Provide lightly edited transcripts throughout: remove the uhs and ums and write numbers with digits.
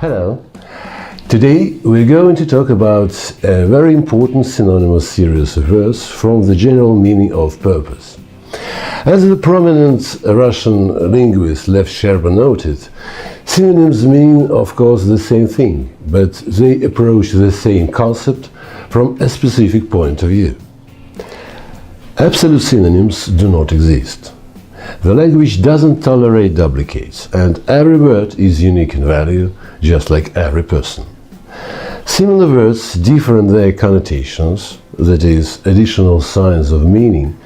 Hello. Today we're going to talk about a very important synonymous series of words from the general meaning of purpose. As the prominent Russian linguist Lev Scherba noted, synonyms mean, of course, the same thing, but they approach the same concept from a specific point of view. Absolute synonyms do not exist. The language doesn't tolerate duplicates, and every word is unique in value, just like every person. Similar words differ in their connotations, that is, additional signs of meaning,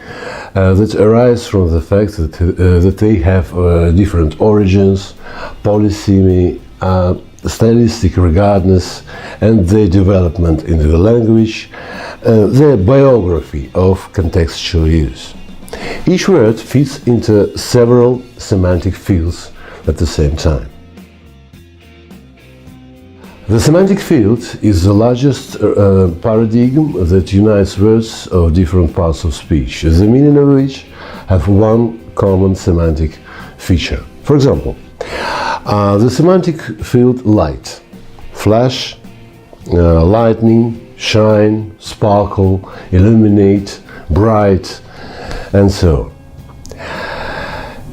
that arise from the fact that they have different origins, polysemy, stylistic regardness, and their development in the language, their biography of contextual use. Each word fits into several semantic fields at the same time. The semantic field is the largest paradigm that unites words of different parts of speech, the meaning of which have one common semantic feature. For example, the semantic field light, flash, lightning, shine, sparkle, illuminate, bright, and so on.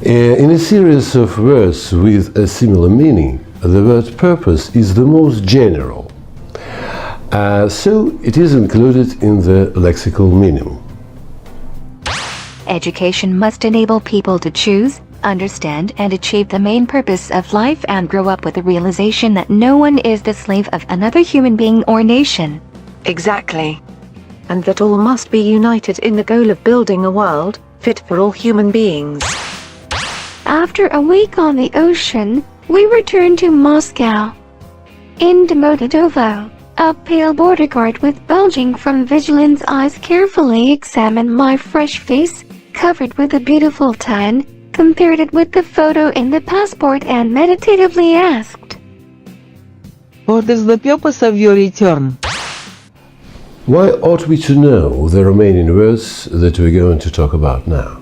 In a series of words with a similar meaning, the word purpose is the most general, so it is included in the lexical minimum. Education must enable people to choose, understand, and achieve the main purpose of life and grow up with the realization that no one is the slave of another human being or nation. Exactly. And that all must be united in the goal of building a world fit for all human beings. After a week on the ocean, we returned to Moscow. In Domodedovo, a pale border guard with bulging from vigilance eyes carefully examined my fresh face, covered with a beautiful tan, compared it with the photo in the passport and meditatively asked, "What is the purpose of your return?" Why ought we to know the remaining words that we're going to talk about now?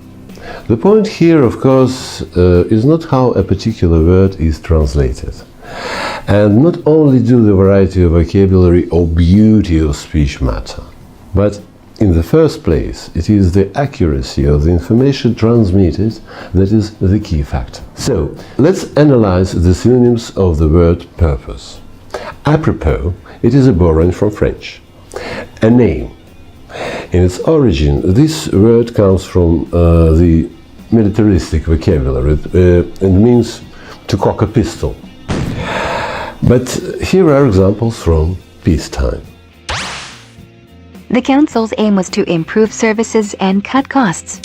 The point here, of course, is not how a particular word is translated. And not only do the variety of vocabulary or beauty of speech matter, but in the first place, it is the accuracy of the information transmitted that is the key factor. So, let's analyze the synonyms of the word purpose. Apropos, it is a borrowing from French. A name. In its origin, this word comes from the militaristic vocabulary and means to cock a pistol. But here are examples from peacetime. The Council's aim was to improve services and cut costs.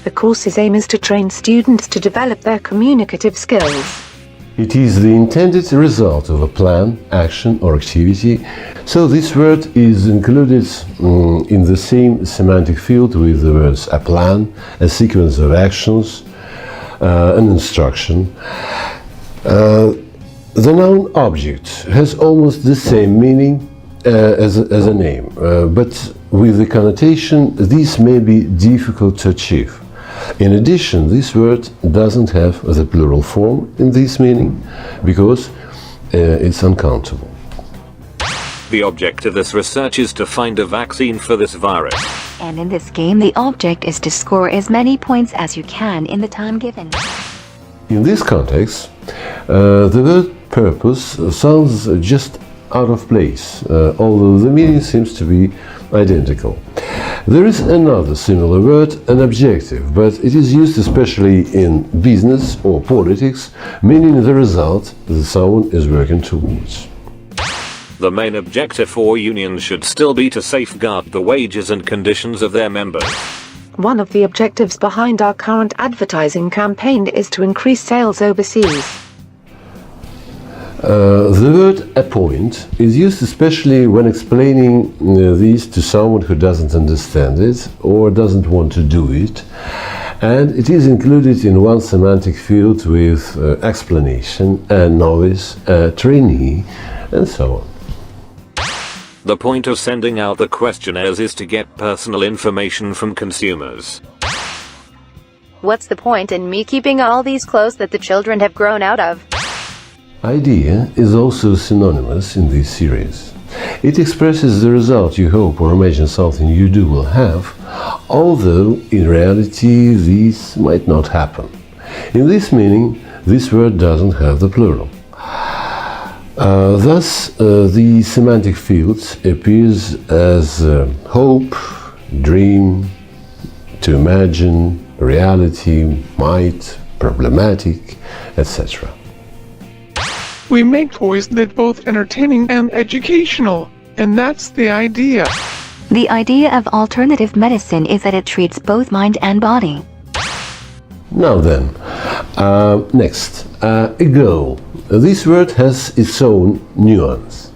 The course's aim is to train students to develop their communicative skills. It is the intended result of a plan, action, or activity, so this word is included in the same semantic field with the words a plan, a sequence of actions, an instruction. The noun object has almost the same meaning as a name, but with the connotation this may be difficult to achieve. In addition, this word doesn't have the plural form in this meaning because it's uncountable. The object of this research is to find a vaccine for this virus. And in this game, the object is to score as many points as you can in the time given. In this context, the word purpose sounds just out of place, although the meaning seems to be identical. There is another similar word, an objective, but it is used especially in business or politics, meaning the result that someone is working towards. The main objective for unions should still be to safeguard the wages and conditions of their members. One of the objectives behind our current advertising campaign is to increase sales overseas. The word appoint is used especially when explaining these to someone who doesn't understand it or doesn't want to do it, and it is included in one semantic field with explanation, a novice, a trainee, and so on. The point of sending out the questionnaires is to get personal information from consumers. What's the point in me keeping all these clothes that the children have grown out of? Idea is also synonymous in this series. It expresses the result you hope or imagine something you do will have, although in reality this might not happen. In this meaning, this word doesn't have the plural. Thus, the semantic field appears as hope, dream, to imagine, reality, might, problematic, etc. We make toys that both entertaining and educational, and that's the idea. The idea of alternative medicine is that it treats both mind and body. Now then, next, a goal. This word has its own nuance.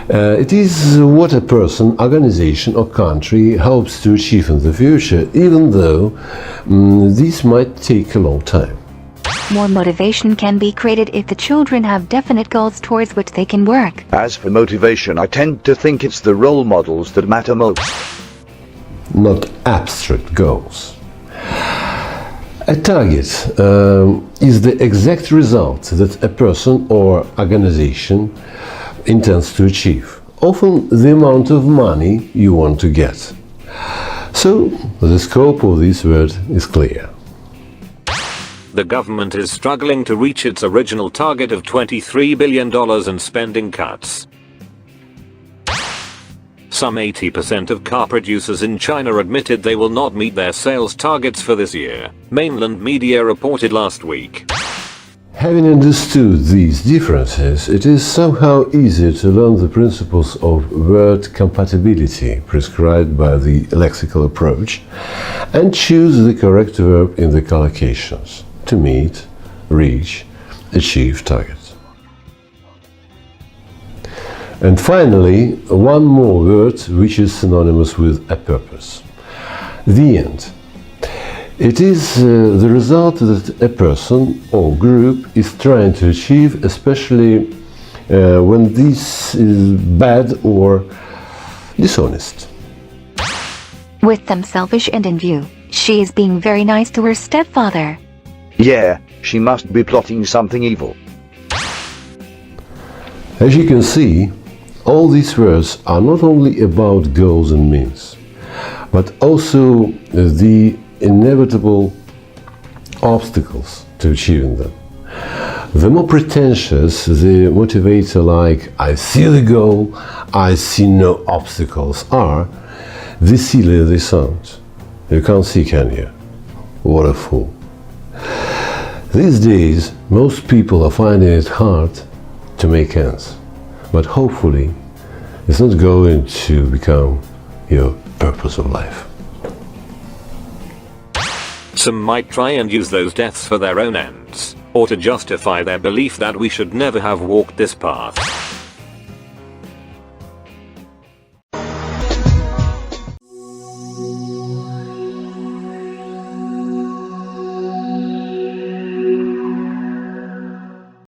It is what a person, organization or country hopes to achieve in the future, even though this might take a long time. More motivation can be created if the children have definite goals towards which they can work. As for motivation, I tend to think it's the role models that matter most. Not abstract goals. A target is the exact result that a person or organization intends to achieve, often the amount of money you want to get. So, the scope of this word is clear. The government is struggling to reach its original target of $23 billion in spending cuts. Some 80% of car producers in China admitted they will not meet their sales targets for this year, mainland media reported last week. Having understood these differences, it is somehow easier to learn the principles of word compatibility prescribed by the lexical approach and choose the correct verb in the collocations to meet, reach, achieve targets. And finally, one more word which is synonymous with a purpose. The end. It is the result that a person or group is trying to achieve, especially when this is bad or dishonest. With them selfish and in view, she is being very nice to her stepfather. Yeah, she must be plotting something evil. As you can see, all these words are not only about goals and means, but also the inevitable obstacles to achieving them. The more pretentious the motivator like "I see the goal, I see no obstacles" are, the sillier they sound. You can't see, can you? What a fool. These days, most people are finding it hard to make ends, but hopefully it's not going to become your purpose of life. Some might try and use those deaths for their own ends, or to justify their belief that we should never have walked this path.